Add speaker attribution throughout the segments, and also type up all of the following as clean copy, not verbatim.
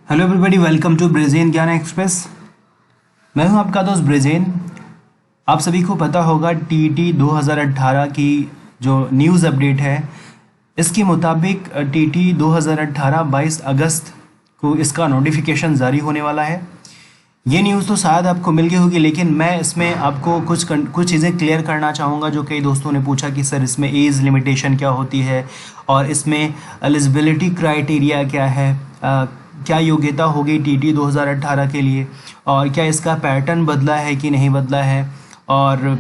Speaker 1: Hello everybody, welcome to Brazen Gyan Express. मैं हूं आपका दोस्त ब्रेजेन। आप सभी को पता होगा टीटी 2018 की जो न्यूज़ अपडेट है, इसके मुताबिक टीटी 2018 22 अगस्त को इसका नोटिफिकेशन जारी होने वाला है। ये न्यूज़ तो शायद आपको मिल गई होगी, लेकिन मैं इसमें आपको कुछ चीज़ें क्लियर करना चाहूँगा जो कई दोस्तों ने पूछा कि सर इसमें एज लिमिटेशन क्या होती है और इसमें एलिजिबिलिटी क्राइटेरिया क्या है, क्या योग्यता होगी टीटी 2018 के लिए, और क्या इसका पैटर्न बदला है कि नहीं बदला है, और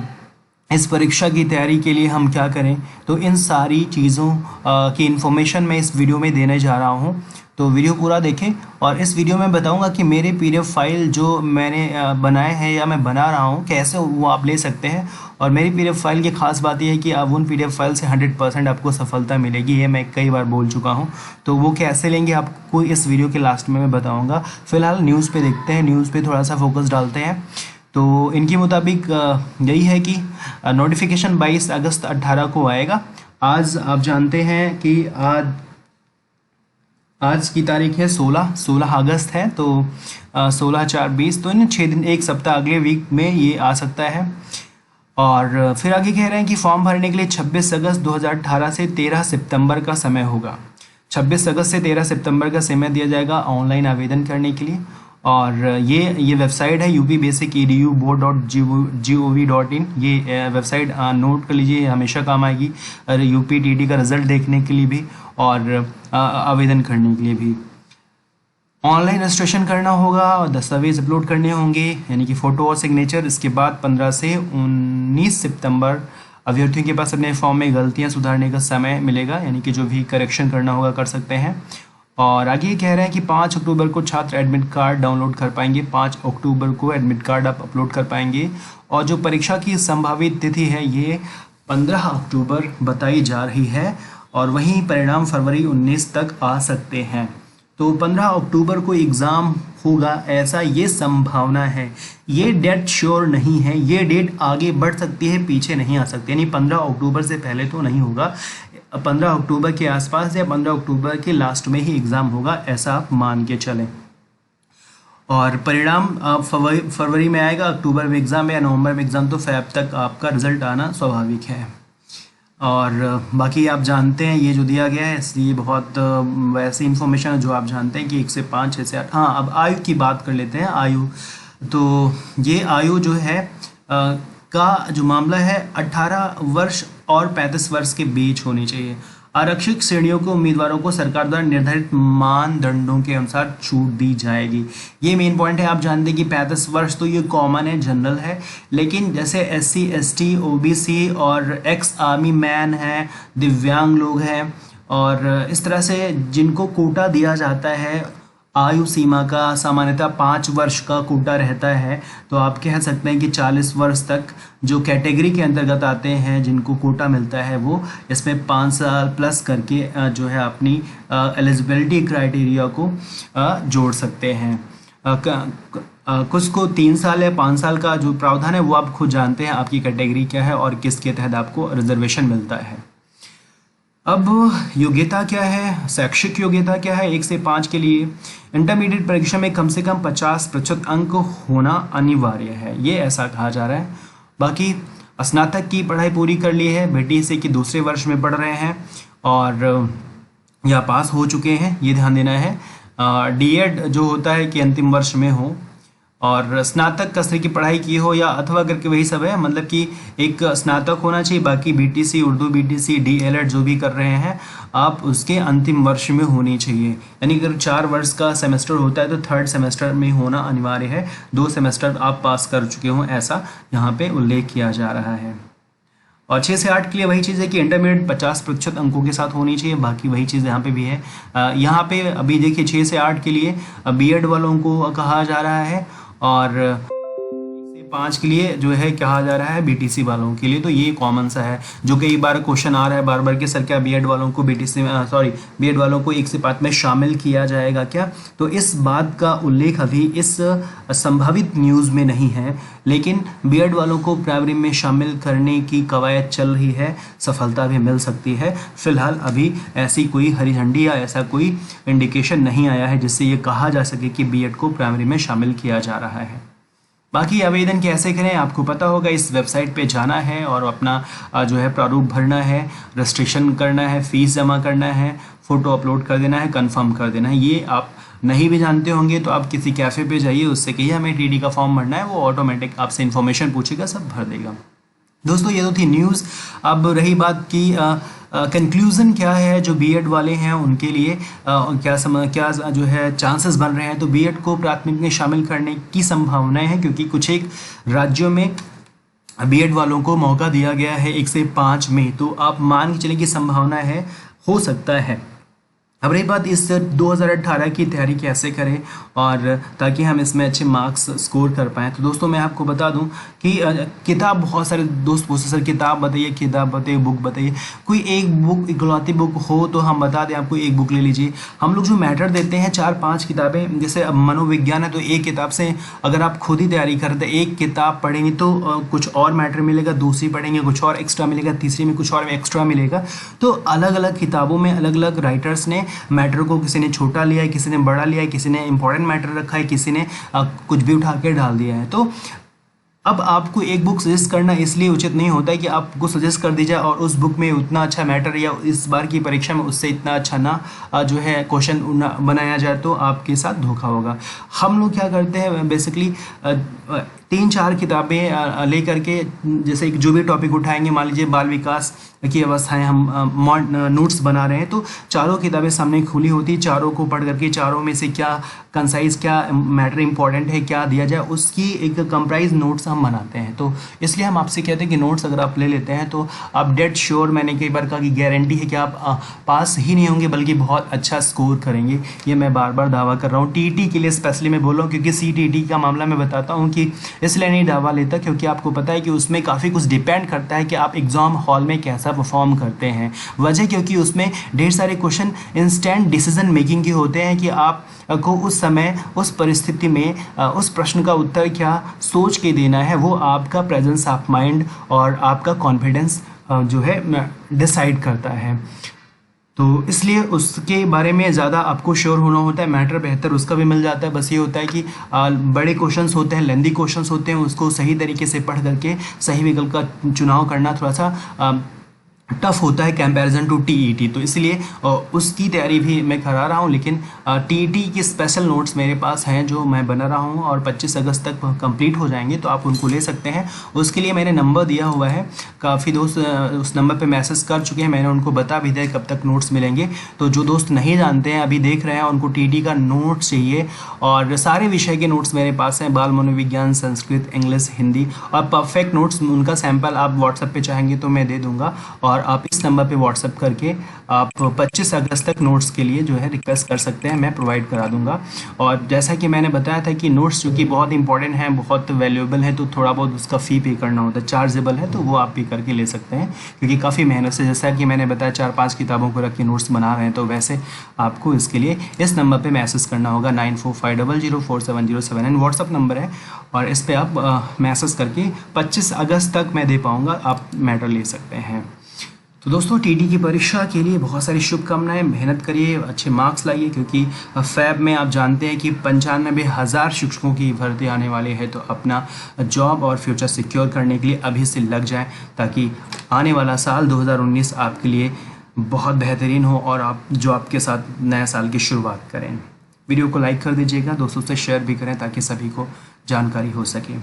Speaker 1: इस परीक्षा की तैयारी के लिए हम क्या करें। तो इन सारी चीज़ों की इन्फॉर्मेशन मैं इस वीडियो में देने जा रहा हूँ, तो वीडियो पूरा देखें। और इस वीडियो में बताऊंगा कि मेरे पीडीएफ फाइल जो मैंने बनाए हैं या मैं बना रहा हूँ कैसे वो आप ले सकते हैं। और मेरी पीडीएफ फाइल की खास बात यह है कि आप उन पीडीएफ फाइल से 100% आपको सफलता मिलेगी, ये मैं कई बार बोल चुका हूँ। तो वो कैसे लेंगे आपको इस वीडियो के लास्ट में मैं बताऊँगा। फिलहाल न्यूज़ पे देखते हैं, न्यूज़ पे थोड़ा सा फोकस डालते हैं। तो इनके मुताबिक यही है कि नोटिफिकेशन 22 अगस्त 18 को आएगा। आज आप जानते हैं कि आज की तारीख है 16 अगस्त है, तो 16/4/20, तो इन 6 दिन, एक सप्ताह अगले वीक में ये आ सकता है। और फिर आगे कह रहे हैं कि फॉर्म भरने के लिए 26 अगस्त 2018 से 13 सितंबर का समय होगा। 26 अगस्त से 13 सितंबर का समय दिया जाएगा ऑनलाइन आवेदन करने के लिए। और ये वेबसाइट है upbasicedu.board.gov.in। ये वेबसाइट नोट कर लीजिए, हमेशा काम आएगी यूपीटीटी का रिजल्ट देखने के लिए भी और आवेदन करने के लिए भी। ऑनलाइन रजिस्ट्रेशन करना होगा और दस्तावेज अपलोड करने होंगे, यानी कि फ़ोटो और सिग्नेचर। इसके बाद 15 से 19 सितंबर अभ्यर्थियों के पास अपने फॉर्म में गलतियां सुधारने का समय मिलेगा, यानी कि जो भी करेक्शन करना होगा कर सकते हैं। और आगे कह रहे हैं कि 5 अक्टूबर को छात्र एडमिट कार्ड डाउनलोड कर पाएंगे। 5 अक्टूबर को एडमिट कार्ड आप अपलोड कर पाएंगे। और जो परीक्षा की संभावित तिथि है ये 15 अक्टूबर बताई जा रही है, और वहीं परिणाम फरवरी 19 तक आ सकते हैं। तो 15 अक्टूबर को एग्ज़ाम होगा ऐसा ये संभावना है। ये डेट श्योर नहीं है, ये डेट आगे बढ़ सकती है, पीछे नहीं आ सकती, यानी 15 अक्टूबर से पहले तो नहीं होगा। 15 अक्टूबर के आसपास या 15 अक्टूबर के लास्ट में ही एग्ज़ाम होगा, ऐसा आप मान के चलें। और परिणाम फरवरी में आएगा, अक्टूबर में एग्ज़ाम है या नवंबर में एग्ज़ाम, तो फ़ेब तक आपका रिज़ल्ट आना स्वाभाविक है। और बाकी आप जानते हैं ये जो दिया गया है ये बहुत वैसी इन्फॉर्मेशन है जो आप जानते हैं कि 1 से 5, 6 से 8। हाँ, अब आयु की बात कर लेते हैं। आयु, तो ये आयु जो है का जो मामला है 18 वर्ष और 35 वर्ष के बीच होनी चाहिए। आरक्षित श्रेणियों के उम्मीदवारों को सरकार द्वारा निर्धारित मानदंडों के अनुसार छूट दी जाएगी। ये मेन पॉइंट है। आप जानते हैं कि 35 वर्ष तो ये कॉमन है, जनरल है, लेकिन जैसे SC ST OBC और एक्स आर्मी मैन हैं, दिव्यांग लोग हैं, और इस तरह से जिनको कोटा दिया जाता है, आयु सीमा का सामान्यतः 5 वर्ष का कोटा रहता है। तो आप कह सकते हैं कि 40 वर्ष तक जो कैटेगरी के अंतर्गत आते हैं जिनको कोटा मिलता है, वो इसमें 5 साल प्लस करके जो है अपनी एलिजिबिलिटी क्राइटेरिया को जोड़ सकते हैं। कुछ को 3 साल या 5 साल का जो प्रावधान है वो आप खुद जानते हैं आपकी कैटेगरी क्या है और किसके तहत आपको रिजर्वेशन मिलता है। अब योग्यता क्या है, शैक्षिक योग्यता क्या है। 1 से 5 के लिए इंटरमीडिएट परीक्षा में कम से कम 50% अंक होना अनिवार्य है, ये ऐसा कहा जा रहा है। बाकी स्नातक की पढ़ाई पूरी कर ली है, BTC के दूसरे वर्ष में पढ़ रहे हैं और या पास हो चुके हैं, ये ध्यान देना है। DED जो होता है कि अंतिम वर्ष में हो, और स्नातक का स्तर की पढ़ाई की हो या अथवा करके वही सब है, मतलब कि एक स्नातक होना चाहिए। बाकी BTC, उर्दू BTC, DLED जो भी कर रहे हैं आप उसके अंतिम वर्ष में होनी चाहिए, यानी अगर 4 वर्ष का सेमेस्टर होता है तो 3rd सेमेस्टर में होना अनिवार्य है। 2 सेमेस्टर आप पास कर चुके हों, ऐसा यहाँ पे उल्लेख किया जा रहा है। और 6 से 8 के लिए वही चीज़ है कि इंटरमीडिएट 50% अंकों के साथ होनी चाहिए। बाकी वही चीज़ यहाँ पे भी है। यहाँ पे अभी देखिए 6 से 8 के लिए BED वालों को कहा जा रहा है, और 5 के लिए जो है कहा जा रहा है बीटीसी वालों के लिए, तो ये कॉमन सा है जो कई बार क्वेश्चन आ रहा है बार बार कि सर क्या बीएड वालों को बीएड वालों को 1 से 5 में शामिल किया जाएगा क्या। तो इस बात का उल्लेख अभी इस संभावित न्यूज़ में नहीं है, लेकिन बीएड वालों को प्राइमरी में शामिल करने की कवायद चल रही है, सफलता भी मिल सकती है। फिलहाल अभी ऐसी कोई हरी झंडी या ऐसा कोई इंडिकेशन नहीं आया है जिससे ये कहा जा सके कि बीएड को प्राइमरी में शामिल किया जा रहा है। बाकी आवेदन कैसे करें आपको पता होगा, इस वेबसाइट पे जाना है और अपना जो है प्रारूप भरना है, रजिस्ट्रेशन करना है, फीस जमा करना है, फ़ोटो अपलोड कर देना है, कंफर्म कर देना है। ये आप नहीं भी जानते होंगे तो आप किसी कैफ़े पे जाइए, उससे कहिए हमें टीडी का फॉर्म भरना है, वो ऑटोमेटिक आपसे इन्फॉर्मेशन पूछेगा, सब भर देगा। दोस्तों ये तो थी न्यूज़। अब रही बात की कंक्लूज़न क्या है जो बीएड वाले हैं उनके लिए क्या जो है चांसेस बन रहे हैं। तो बीएड को प्राथमिक में शामिल करने की संभावनाएं हैं, क्योंकि कुछ एक राज्यों में बीएड वालों को मौका दिया गया है 1 से 5 में, तो आप मान के चलें कि संभावना है, हो सकता है। अब रही बात इस 2018 की तैयारी कैसे करें और ताकि हम इसमें अच्छे मार्क्स स्कोर कर पाएँ। तो दोस्तों मैं आपको बता दूं कि किताब, बहुत सारे दोस्त पूछते सर किताब बताइए, बुक बताइए। कोई एक बुक, इकलौती बुक हो तो हम बता दें आपको, एक बुक ले लीजिए। हम लोग जो मैटर देते हैं 4-5 किताबें, जैसे मनोविज्ञान है तो एक किताब से अगर आप खुद ही तैयारी करते हैं, एक किताब पढ़ेंगे तो कुछ और मैटर मिलेगा, दूसरी पढ़ेंगे कुछ और एक्स्ट्रा मिलेगा, तीसरी में कुछ और एक्स्ट्रा मिलेगा। तो अलग अलग किताबों में अलग अलग राइटर्स ने मैटर को, किसी ने छोटा लिया है, किसी ने बड़ा लिया है, किसी ने इंपॉर्टेंट मैटर रखा है, किसी ने कुछ भी उठा के डाल दिया है। तो अब आपको एक बुक सजेस्ट करना इसलिए उचित नहीं होता है कि आपको सजेस्ट कर दी जाए और उस बुक में उतना अच्छा मैटर या इस बार की परीक्षा में उससे इतना अच्छा ना जो है क्वेश्चन बनाया जाए, तो आपके साथ धोखा होगा। हम लोग क्या करते हैं बेसिकली 3-4 किताबें लेकर के, जैसे जो भी टॉपिक उठाएंगे, मान लीजिए बाल विकास की अवस्थाएं हम नोट्स बना रहे हैं, तो चारों किताबें सामने खुली होती, चारों को पढ़ करके चारों में से क्या कंसाइज, क्या मैटर इंपॉर्टेंट है, क्या दिया जाए, उसकी एक कंप्राइज नोट्स हम बनाते हैं। तो इसलिए हम आपसे कहते हैं कि नोट्स अगर आप ले लेते हैं तो आप डेड श्योर, मैंने कई बार कहा कि गारंटी है कि आप पास ही नहीं होंगे बल्कि बहुत अच्छा स्कोर करेंगे। ये मैं बार बार दावा कर रहा हूँ। टीटी के लिए स्पेशली मैं बोल रहा हूँ, क्योंकि सीटीटी का मामला मैं बताता हूँ कि इसलिए नहीं दावा लेता क्योंकि आपको पता है कि उसमें काफ़ी कुछ डिपेंड करता है कि आप एग्ज़ाम हॉल में कैसा परफॉर्म करते हैं। वजह क्योंकि उसमें ढेर सारे क्वेश्चन इंस्टेंट डिसीजन मेकिंग के होते हैं कि आप को उस समय, उस परिस्थिति में उस प्रश्न का उत्तर क्या सोच के देना है, वो आपका प्रेजेंस ऑफ माइंड और आपका कॉन्फिडेंस जो है डिसाइड करता है। तो इसलिए उसके बारे में ज़्यादा आपको श्योर होना होता है, मैटर बेहतर उसका भी मिल जाता है। बस ये होता है कि बड़े क्वेश्चंस होते हैं, लेंदी क्वेश्चंस होते हैं, उसको सही तरीके से पढ़ करके सही विकल्प का चुनाव करना थोड़ा सा टफ होता है कंपैरिजन टू टीईटी। तो इसलिए उसकी तैयारी भी मैं करा रहा हूँ, लेकिन टीईटी के स्पेशल नोट्स मेरे पास हैं जो मैं बना रहा हूँ और 25 अगस्त तक कंप्लीट हो जाएंगे, तो आप उनको ले सकते हैं। उसके लिए मैंने नंबर दिया हुआ है, काफ़ी दोस्त उस नंबर पे मैसेज कर चुके हैं, मैंने उनको बता भी दिया कब तक नोट्स मिलेंगे। तो जो दोस्त नहीं जानते हैं, अभी देख रहे हैं, उनको टीईटी का नोट्स चाहिए और सारे विषय के नोट्स मेरे पास हैं, बाल मनोविज्ञान, संस्कृत, इंग्लिश, हिंदी, और परफेक्ट नोट्स, उनका सैंपल आप व्हाट्सएप पे चाहेंगे तो मैं दे दूँगा और आप इस नंबर पे व्हाट्सएप करके आप 25 अगस्त तक नोट्स के लिए जो है रिक्वेस्ट कर सकते हैं, मैं प्रोवाइड करा दूंगा। और जैसा कि मैंने बताया था कि नोट्स जो कि बहुत इंपॉर्टेंट हैं, बहुत वैल्यूएबल है, तो थोड़ा बहुत उसका फ़ी पे करना होता है, चार्जेबल है, तो वो आप पे करके ले सकते हैं, क्योंकि काफ़ी मेहनत से, जैसा कि मैंने बताया 4-5 किताबों को रख के नोट्स बना रहे हैं, तो वैसे आपको इसके लिए इस नंबर पर मैसेज करना होगा 9450047079 व्हाट्सअप नंबर है, और इस पर आप मैसेज करके 25 अगस्त तक मैं दे पाऊँगा, आप मैटर ले सकते हैं। तो दोस्तों टीडी की परीक्षा के लिए बहुत सारी शुभकामनाएं, मेहनत करिए, अच्छे मार्क्स लाइए, क्योंकि फैब में आप जानते हैं कि 95,000 शिक्षकों की भर्ती आने वाली है। तो अपना जॉब और फ्यूचर सिक्योर करने के लिए अभी से लग जाएं, ताकि आने वाला साल 2019 आपके लिए बहुत बेहतरीन हो और आप जॉब के साथ नए साल की शुरुआत करें। वीडियो को लाइक कर दीजिएगा, दोस्तों से शेयर भी करें ताकि सभी को जानकारी हो सके।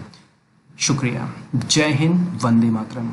Speaker 1: शुक्रिया। जय हिंद, वंदे मातरम।